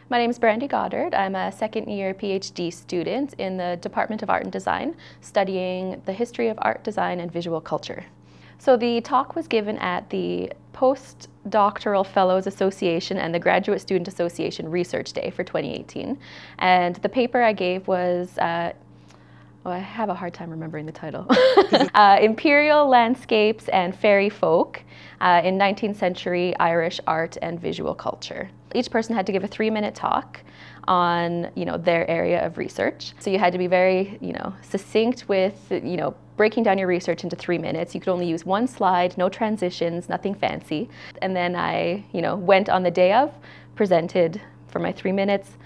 My name is Brandi Goddard. I'm a second-year PhD student in the Department of Art and Design, studying the history of art, design, and visual culture. So the talk was given at the Post-Doctoral-Fellows-Association and the Graduate Student Association Research Day for 2018. And the paper I gave was I have a hard time remembering the title. Imperial Landscapes and Fairy Folk in 19th Century Irish Art and Visual Culture. Each person had to give a 3-minute talk on, their area of research. So you had to be very, succinct with, breaking down your research into 3 minutes. You could only use one slide, no transitions, nothing fancy. And then I, went on the day of, presented for my 3 minutes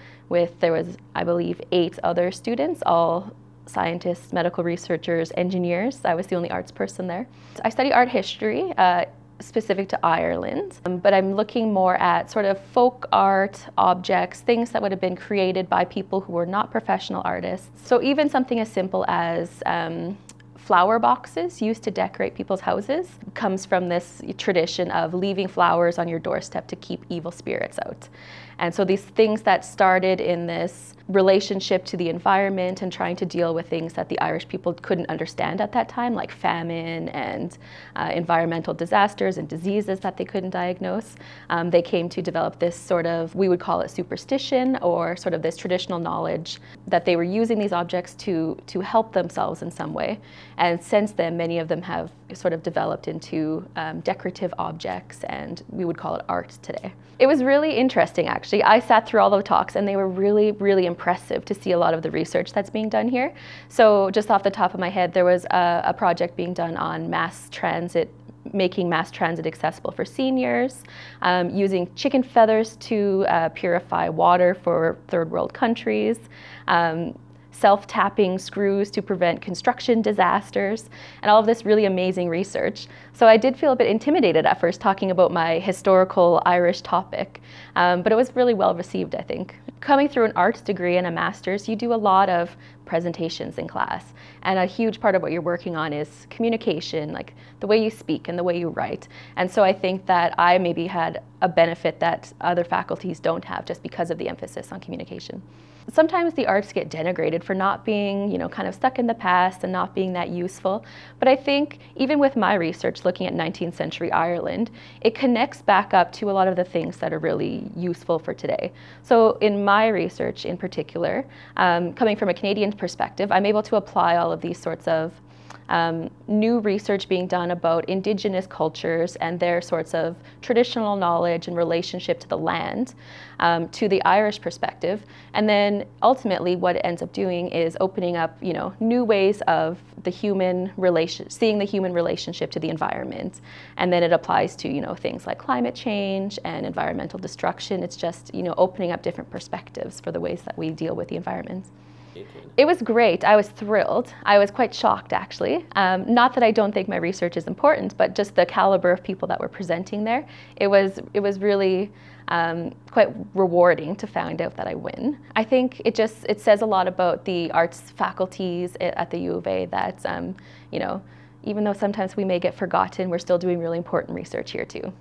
there was, I believe, 8 other students, all scientists, medical researchers, engineers. I was the only arts person there. I study art history, specific to Ireland, but I'm looking more at sort of folk art, objects, things that would have been created by people who were not professional artists. So even something as simple as flower boxes used to decorate people's houses comes from this tradition of leaving flowers on your doorstep to keep evil spirits out. And so these things that started in this relationship to the environment and trying to deal with things that the Irish people couldn't understand at that time, like famine and environmental disasters and diseases that they couldn't diagnose. They came to develop this sort of, we would call it superstition, or sort of this traditional knowledge that they were using these objects to help themselves in some way. And since then, many of them have sort of developed into decorative objects, and we would call it art today. It was really interesting, actually. I sat through all the talks, and they were really, really impressive to see a lot of the research that's being done here. So just off the top of my head, there was a project being done on mass transit, making mass transit accessible for seniors, using chicken feathers to purify water for third world countries, self-tapping screws to prevent construction disasters, and all of this really amazing research. So I did feel a bit intimidated at first talking about my historical Irish topic, but it was really well received, I think. Coming through an arts degree and a master's, you do a lot of presentations in class, and a huge part of what you're working on is communication, like the way you speak and the way you write. And so I think that I maybe had a benefit that other faculties don't have just because of the emphasis on communication. Sometimes the arts get denigrated for not being, kind of stuck in the past and not being that useful. But I think even with my research looking at 19th century Ireland, it connects back up to a lot of the things that are really useful for today. So in my research in particular, coming from a Canadian perspective, I'm able to apply all of these sorts of new research being done about Indigenous cultures and their sorts of traditional knowledge and relationship to the land to the Irish perspective. And then ultimately what it ends up doing is opening up, new ways of seeing the human relationship to the environment. And then it applies to, things like climate change and environmental destruction. It's just, opening up different perspectives for the ways that we deal with the environment. It was great. I was thrilled. I was quite shocked, actually. Not that I don't think my research is important, but just the caliber of people that were presenting there. It was really quite rewarding to find out that I win. I think it says a lot about the arts faculties at the U of A that, even though sometimes we may get forgotten, we're still doing really important research here too.